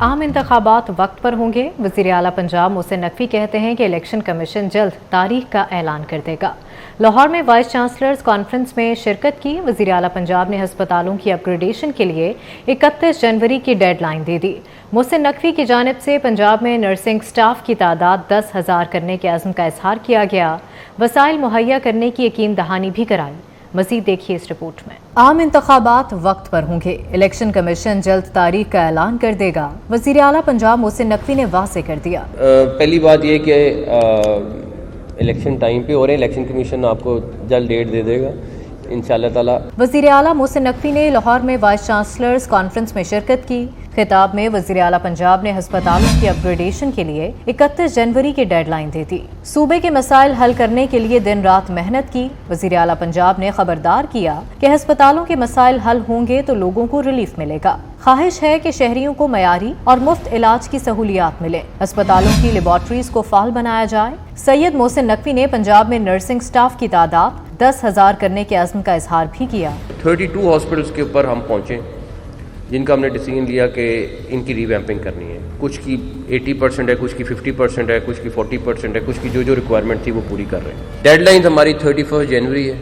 आम इंतखाबात वक्त पर होंगे। वज़ीर आला पंजाब मोहसिन नकवी कहते हैं कि इलेक्शन कमीशन जल्द तारीख का ऐलान कर देगा। लाहौर में वाइस चांसलर्स कॉन्फ्रेंस में शिरकत की। वज़ीर आला पंजाब ने हस्पतालों की अपग्रेडेशन के लिए 31 जनवरी की डेडलाइन दे दी। मोहसिन नकवी की जानिब से पंजाब में नर्सिंग स्टाफ की तादाद 10,000 करने के अज़्म का इजहार किया गया। वसाइल मुहैया करने की यकीन दहानी भी कराई। मज़ीद देखिए इस रिपोर्ट में। आम इंतखाबात वक्त पर होंगे। इलेक्शन कमीशन जल्द तारीख का ऐलान कर देगा। वज़ीर आला पंजाब मोहसिन नकवी ने वाज़ेह कर दिया। पहली बात यह कि इलेक्शन टाइम पे हो रहे हैं, इलेक्शन कमीशन आपको जल्द डेट दे देगा इंशाअल्लाह ताला। वज़ीर आला मोहसिन नकवी ने लाहौर में वाइस चांसलर्स कॉन्फ्रेंस में शिरकत की। खिताब में वज़ीर आला पंजाब ने हस्पतालों की अपग्रेडेशन के लिए 31 जनवरी की डेडलाइन दे दी। सूबे के मसाइल हल करने के लिए दिन रात मेहनत की। वज़ीर आला पंजाब ने खबरदार किया कि हस्पतालों के मसाइल हल होंगे तो लोगों को रिलीफ मिलेगा। ख्वाहिश है कि शहरियों को मयारी और मुफ्त इलाज की सहूलियात मिले। अस्पतालों की लेबॉर्ट्रीज को फाल बनाया जाए। सैयद मोहसिन नकवी ने पंजाब में नर्सिंग स्टाफ की तादाद 10,000 करने के अज़्म का इजहार भी किया। 32 हॉस्पिटल्स के ऊपर हम पहुँचे जिनका हमने डिसीजन लिया कि इनकी रीवैम्पिंग करनी है। कुछ की 80% है, कुछ की 50% है, कुछ की 40% है, कुछ की जो रिक्वायरमेंट थी वो पूरी कर रहे हैं। डेडलाइन हमारी 31 जनवरी है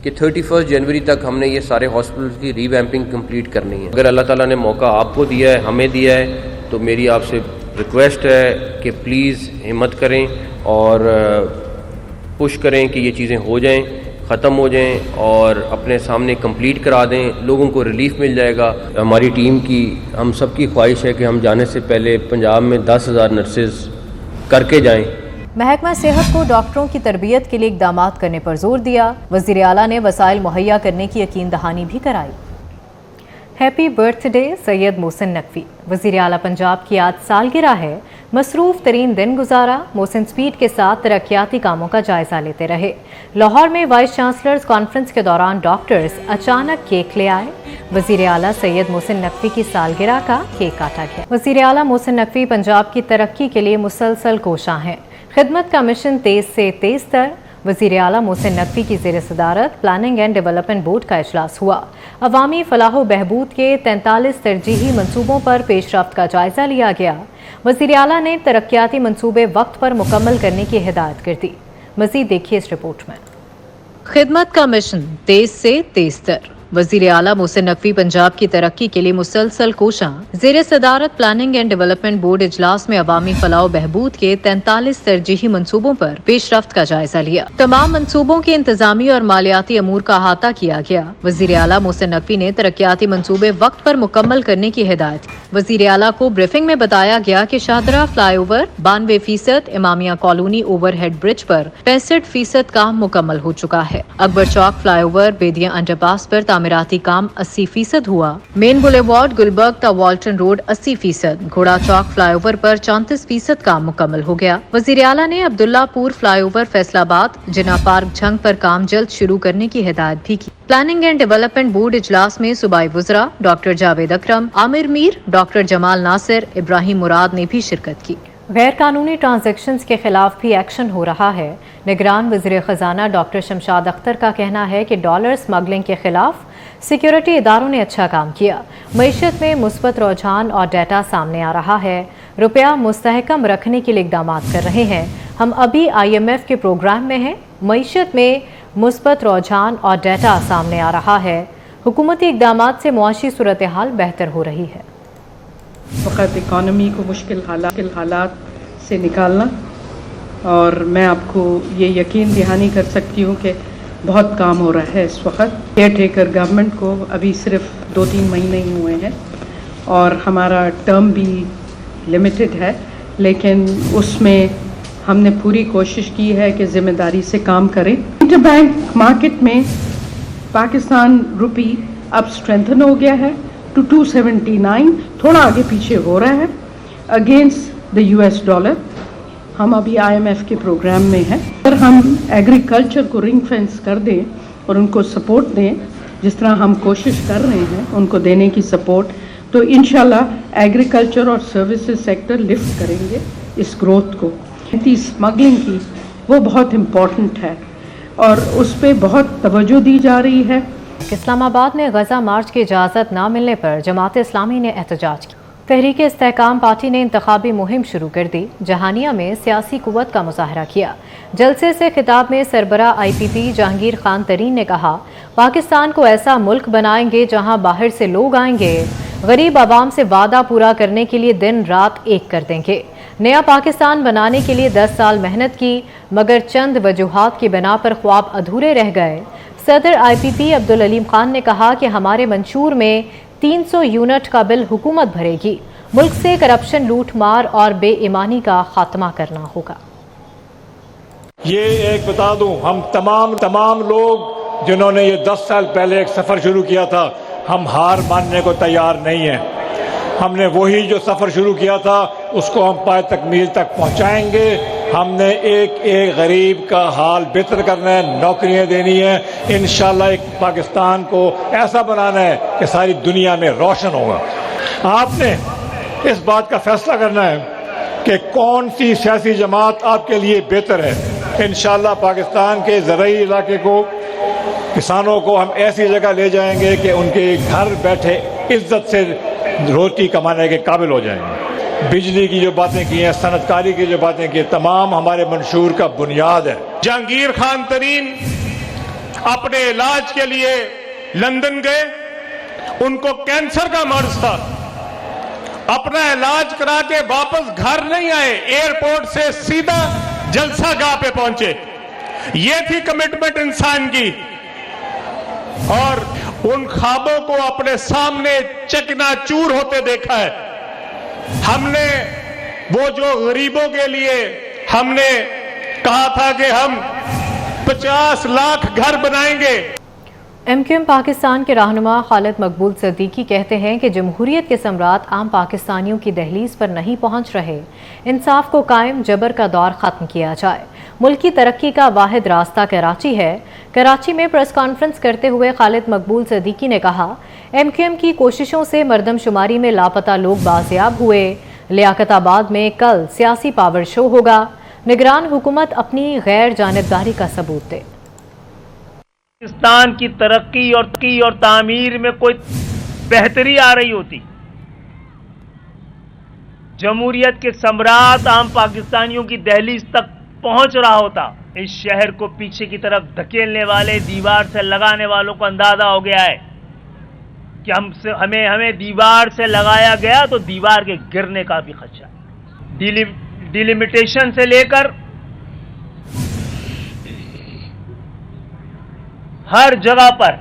कि 31 जनवरी तक हमने ये सारे हॉस्पिटल्स की रीवैम्पिंग कंप्लीट करनी है। अगर अल्लाह ताला ने मौका आपको दिया है, हमें दिया है, तो मेरी आपसे रिक्वेस्ट है कि प्लीज़ हिम्मत करें और पुश करें कि ये चीज़ें हो जाएं, ख़त्म हो जाएं और अपने सामने कंप्लीट करा दें। लोगों को रिलीफ मिल जाएगा। हमारी टीम की, हम सब की ख्वाहिश है कि हम जाने से पहले पंजाब में 10,000 नर्सेज करके जाएं। महकमा सेहत को डॉक्टरों की तरबियत के लिए इक़दामात करने पर जोर दिया। वज़ीर आला ने वसाइल मुहैया करने की यकीन दहानी भी कराई। Happy birthday Syed Mohsin Naqvi. वज़ीर आला पंजाब की आज सालगिरह है। मसरूफ़ तरीन दिन गुजारा। मोहसिन स्पीड के साथ तरक्याती कामों का जायजा लेते रहे। लाहौर में वाइस चांसलर्स कॉन्फ्रेंस के दौरान डॉक्टर्स अचानक केक ले आए। वज़ीर आला सैयद मोहसिन नकवी की सालगिरह का केक काटा गया। वज़ीर आला मोहसिन नकवी पंजाब की तरक्की के लिए मुसलसल कोशां हैं। खिदमत का मिशन तेज से तेज तर। वज़ीर आला मोहसिन नकवी की ज़ेर सदारत प्लानिंग एंड डेवलपमेंट बोर्ड का इजलास हुआ। अवामी फलाह बहबूद के 43 तरजीही मनसूबों पर पेशरफ्त का जायजा लिया गया। वज़ीर आला ने तरक्याती मनसूबे वक्त पर मुकम्मल करने की हिदायत कर दी। मज़ीद देखिए इस रिपोर्ट में। खिदमत का मिशन तेज से तेज तर। वज़ीर आला मोहसिन नकवी पंजाब की तरक्की के लिए मुसलसल कोशां। ज़ेर सदारत प्लानिंग एंड डेवलपमेंट बोर्ड इजलास में अवामी फलाह बहबूद के 43 तरजीही मनसूबों पर पेशरफ्त का जायजा लिया। तमाम मनसूबों के इंतजामी और मालियाती अमूर का अहाता किया गया। वज़ीर आला मोहसिन नकवी ने तरक्याती मनसूबे वक्त पर मुकम्मल करने की हिदायत। वज़ीर आला को ब्रीफिंग में बताया गया कि Shahdara flyover 92%, Imamia colony overhead bridge पर 65% काम मुकम्मल हो चुका है। अकबर चौक फ्लाईओवर बेदिया अंडरपास पर तामीराती काम 80% हुआ। मेन बुलेवार्ड गुलबर्ग ता वाल्टन रोड 80%, घोड़ा चौक फ्लाईओवर पर 34% काम मुकम्मल हो गया। वज़ीर आला ने अब्दुल्लापुर फ्लाईओवर फैसलाबाद जिना पार्क झंग पर काम जल्द शुरू करने की हिदायत भी की। प्लानिंग एंड डेवलपमेंट बोर्ड इजलास में सूबाई वज़रा डॉक्टर जावेद अकरम, आमिर मीर, डॉक्टर जमाल नासिर, इब्राहिम मुराद ने भी शिरकत की। गैर कानूनी ट्रांजैक्शंस के खिलाफ भी एक्शन हो रहा है। निगरान वज़ीर ख़जाना डॉक्टर शमशाद अख्तर का कहना है कि डॉलर स्मगलिंग के खिलाफ सिक्योरिटी इदारों ने अच्छा काम किया। मईशत में मुस्बत रुझान और डाटा सामने आ रहा है। रुपया मुस्तहकम रखने के लिए इक़दाम कर रहे हैं। हम अभी IMF के प्रोग्राम में हैं। मईशत में मुस्बत रुझान और डाटा सामने आ रहा है। हुकूमती इक़दामात से मुआशी सूरत हाल बेहतर हो रही है। वक़्त इकानमी को मुश्किल हालात से निकालना, और मैं आपको ये यकीन दहानी कर सकती हूँ कि बहुत काम हो रहा है इस वक्त। केयर टेकर गवर्नमेंट को अभी सिर्फ 2-3 महीने ही हुए हैं और हमारा टर्म भी लिमिटेड है, लेकिन उसमें हमने पूरी कोशिश की है कि ज़िम्मेदारी से काम करें। इंटरबैंक मार्केट में पाकिस्तान रुपी अब स्ट्रेंथन हो गया है टू 279, थोड़ा आगे पीछे हो रहा है अगेंस्ट द US डॉलर। हम अभी IMF के प्रोग्राम में हैं। अगर हम एग्रीकल्चर को रिंग फेंस कर दें और उनको सपोर्ट दें, जिस तरह हम कोशिश कर रहे हैं उनको देने की सपोर्ट, तो इंशाल्लाह एग्रीकल्चर और सर्विसेज सेक्टर लिफ्ट करेंगे इस ग्रोथ को। स्मगलिंग की वो बहुत इम्पॉर्टेंट है और उस पर बहुत तवज्जो दी जा रही है। इस्लामाबाद में गजा मार्च की इजाज़त न मिलने पर जमात इस्लामी ने एहतजाज किया। तहरीक इस्तेहकाम पार्टी ने इंतखाबी मुहिम शुरू कर दी। जहानिया में सियासी कुव्वत का मुजाहरा किया। जलसे से खिताब में सरबरा IPP जहांगीर खान तरीन ने कहा, पाकिस्तान को ऐसा मुल्क बनाएंगे जहां बाहर से लोग आएंगे, गरीब आवाम से वादा पूरा करने के लिए दिन रात एक कर देंगे। नया पाकिस्तान बनाने के लिए 10 साल मेहनत की, मगर चंद वजूहात की बिना पर ख्वाब अधूरे रह गए। सदर IPP अब्दुल अलीम खान ने कहा कि हमारे मंशूर में 300 यूनिट का बिल हुकूमत भरेगी। मुल्क से करप्शन, लूट मार और बेईमानी का खात्मा करना होगा। ये एक बता दूं, हम तमाम लोग जिन्होंने ये 10 साल पहले एक सफ़र शुरू किया था, हम हार मानने को तैयार नहीं हैं। हमने वही जो सफ़र शुरू किया था उसको हम पाए तकमील तक पहुंचाएंगे। हमने एक गरीब का हाल बेहतर करना है, नौकरियां देनी है, इंशाल्लाह एक पाकिस्तान को ऐसा बनाना है कि सारी दुनिया में रोशन होगा। आपने इस बात का फैसला करना है कि कौन सी सियासी जमात आपके लिए बेहतर है। इंशाल्लाह पाकिस्तान के ज़राई इलाके को, किसानों को हम ऐसी जगह ले जाएंगे कि उनके घर बैठे इज्जत से रोटी कमाने के काबिल हो जाएंगे। बिजली की जो बातें की हैं, सनतकारी की जो बातें की, तमाम हमारे मंशूर का बुनियाद है। जहांगीर खान तरीन अपने इलाज के लिए लंदन गए, उनको कैंसर का मर्ज था। अपना इलाज करा के वापस घर नहीं आए, एयरपोर्ट से सीधा जलसा गाह पे पहुंचे। ये थी कमिटमेंट इंसान की। और उन ख्वाबों को अपने सामने चकनाचूर होते देखा है। हमने वो जो गरीबों के लिए हमने कहा था कि हम 50 लाख घर बनाएंगे। MQM पाकिस्तान के रहनुमा खालिद मकबूल सिद्दीकी कहते हैं कि जमहूरियत के सम्राट आम पाकिस्तानियों की दहलीज पर नहीं पहुंच रहे। इंसाफ को कायम, जबर का दौर खत्म किया जाए। मुल्क की तरक्की का वाहिद रास्ता कराची है। कराची में प्रेस कॉन्फ्रेंस करते हुए खालिद मकबूल सिद्दीकी ने कहा, MQM की कोशिशों से मरदमशुमारी में लापता लोग बाजियाब हुए। लियाकताबाद में कल सियासी पावर शो होगा। निगरान हुकूमत अपनी गैर जानिबदारी का सबूत दे। पाकिस्तान की तरक्की और तामीर में कोई बेहतरी आ रही होती, जमहूरियत के सम्राट आम पाकिस्तानियों की दहलीज तक पहुंच रहा होता। इस शहर को पीछे की तरफ धकेलने वाले, दीवार से लगाने वालों को अंदाजा हो गया है कि हमें दीवार से लगाया गया तो दीवार के गिरने का भी खदशा। डिलिमिटेशन से लेकर हर जगह पर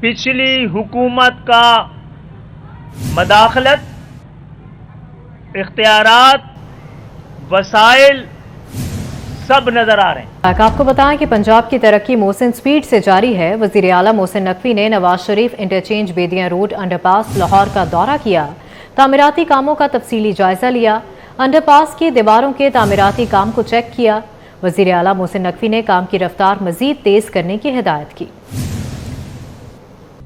पिछली हुकूमत का मदाखलत, इख्तियारात, वसाइल सब नजर आ रहे हैं। आपको बताएं कि पंजाब की तरक्की मोहसिन स्पीड से जारी है। वजीर आला मोहसिन नकवी ने Nawaz Sharif interchange Bedian road underpass Lahore का दौरा किया। तामीराती कामों का तफसीली जायजा लिया। अंडरपास की दीवारों के तामीराती काम को चेक किया। वजीर आला मोहसिन नकवी ने काम की रफ्तार मजीद तेज करने की हिदायत की।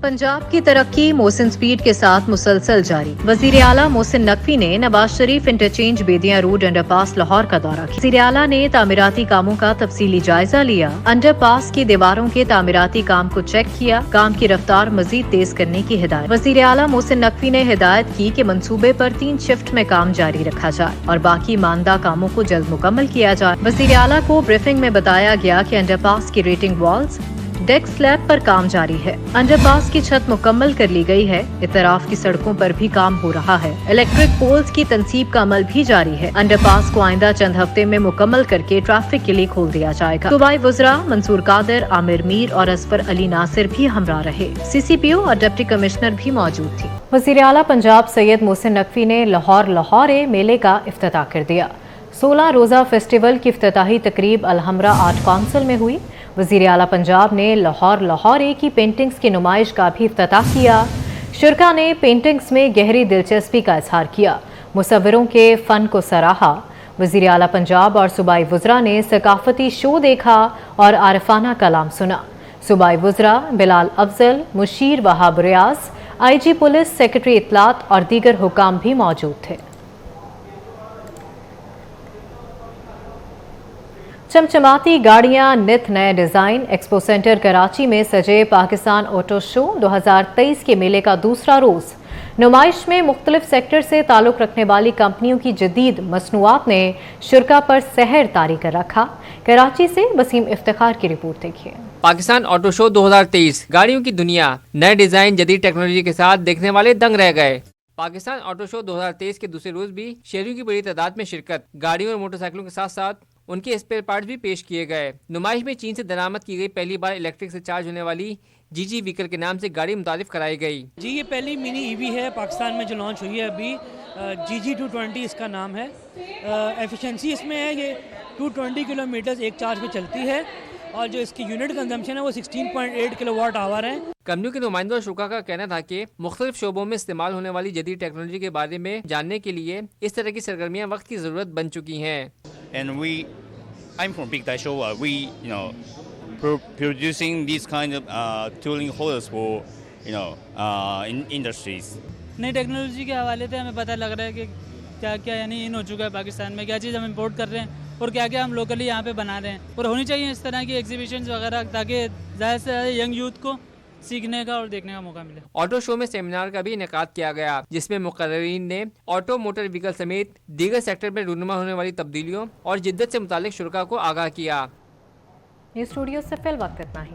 पंजाब की तरक्की मोहसिन स्पीड के साथ मुसलसल जारी। वजीर आला मोहसिन नकवी ने Nawaz Sharif interchange Bedian road underpass Lahore का दौरा किया। वजीर आला ने तामीराती कामों का तफसीली जायजा लिया। अंडरपास की दीवारों के तामीराती काम को चेक किया। काम की रफ्तार मजीद तेज करने की हिदायत। वजीर आला मोहसिन नकवी ने हिदायत की कि मंसूबे पर 3 शिफ्ट में काम जारी रखा जाए और बाकी मानदा कामों को जल्द मुकम्मल किया जाए। वजीर आला को ब्रीफिंग में बताया गया कि अंडरपास की रेटिंग वॉल्स, डेक स्लैब पर काम जारी है। अंडरपास की छत मुकम्मल कर ली गई है। इतराफ की सड़कों पर भी काम हो रहा है। इलेक्ट्रिक पोल्स की तंसीब का अमल भी जारी है। अंडरपास को आइंदा चंद हफ्ते में मुकम्मल करके ट्रैफिक के लिए खोल दिया जाएगा। सूबाई वज़रा मंसूर कादर, आमिर मीर और असफर अली नासिर भी हमरा रहे। CCPO और डिप्टी कमिश्नर भी मौजूद थी। वज़ीर आला पंजाब सैयद मोहसिन नकवी ने लाहौर मेले का इफ्तिताह कर दिया। 16 रोज़ा फेस्टिवल की इफ्तिताही तकरीब अलहमरा आर्ट काउंसिल में हुई। वज़ीर आला पंजाब ने लाहौर की पेंटिंग्स की नुमाइश का भी इफ्तिताह किया। शुरका ने पेंटिंग्स में गहरी दिलचस्पी का इजहार किया। मुसव्विरों के फ़न को सराहा। वज़ीर आला पंजाब और सूबाई वज़रा ने सकाफती शो देखा और आरिफाना कलाम सुना। सूबाई वज़रा Bilal Afzal, Musheer Wahab Riaz, IG police, secretary इत्तलात और दीगर हुकाम भी मौजूद थे। चमचमाती गाड़ियां, नित नए डिजाइन। एक्सपो सेंटर कराची में सजे पाकिस्तान ऑटो शो 2023 के मेले का दूसरा रोज। नुमाइश में मुख्तलिफ सेक्टर से ताल्लुक रखने वाली कंपनियों की जदीद मसनूआत ने शुरा पर सहर तारी कर रखा। कराची से वसीम इफ्तिखार की रिपोर्ट देखिए। पाकिस्तान ऑटो शो 2023 गाड़ियों की दुनिया, नए डिजाइन, जदीद टेक्नोलॉजी के साथ देखने वाले दंग रह गए। पाकिस्तान ऑटो शो 2023 के दूसरे रोज भी शहरियों की बड़ी तादाद में शिरकत, गाड़ियों और मोटरसाइकिलों के साथ साथ उनके स्पेयर पार्ट्स भी पेश किए गए। नुमाइश में चीन से दरामद की गई पहली बार इलेक्ट्रिक से चार्ज होने वाली जीजी व्हीकल के नाम से गाड़ी मुतारिफ कराई गई। जी, ये पहली मिनी ईवी है पाकिस्तान में जो लॉन्च हुई है अभी। GG 220 इसका नाम है। एफिशिएंसी इसमें है ये 220 किलोमीटर एक चार्ज पे चलती है और जो इसकी यूनिट कंजम्पशन है वो 16.8 किलोवाट आवर है। कंपनियों के नुमाइंदों और शुरा का कहना था कि मुख्तलिफ शोबों में इस्तेमाल होने वाली जदीद टेक्नोलॉजी के बारे में जानने के लिए इस तरह की सरगर्मियाँ वक्त की ज़रूरत बन चुकी हैं। I'm from Big Dai Show. We, producing these kind of tooling holders for, in industries. नई टेक्नोलॉजी के हवाले से हमें पता लग रहा है कि क्या क्या यानी इन हो चुका है पाकिस्तान में, क्या चीज़ हम इंपोर्ट कर रहे हैं और क्या क्या हम लोकली यहाँ पे बना रहे हैं। और होनी चाहिए इस तरह की एग्जीबिशंस वगैरह ताकि ज़्यादा से ज़्यादा यंग यूथ को सीखने का और देखने का मौका मिले। ऑटो शो में सेमिनार का भी इनेकाद किया गया, जिसमें मुकर्रीन ने ऑटो मोटर व्हीकल समेत दीगर सेक्टर में रूनुमा होने वाली तब्दीलियों और जिद्दत से मुतालिक शुरा को आगाह किया। न्यूज़ स्टूडियो से फिल वक्त इतना ही।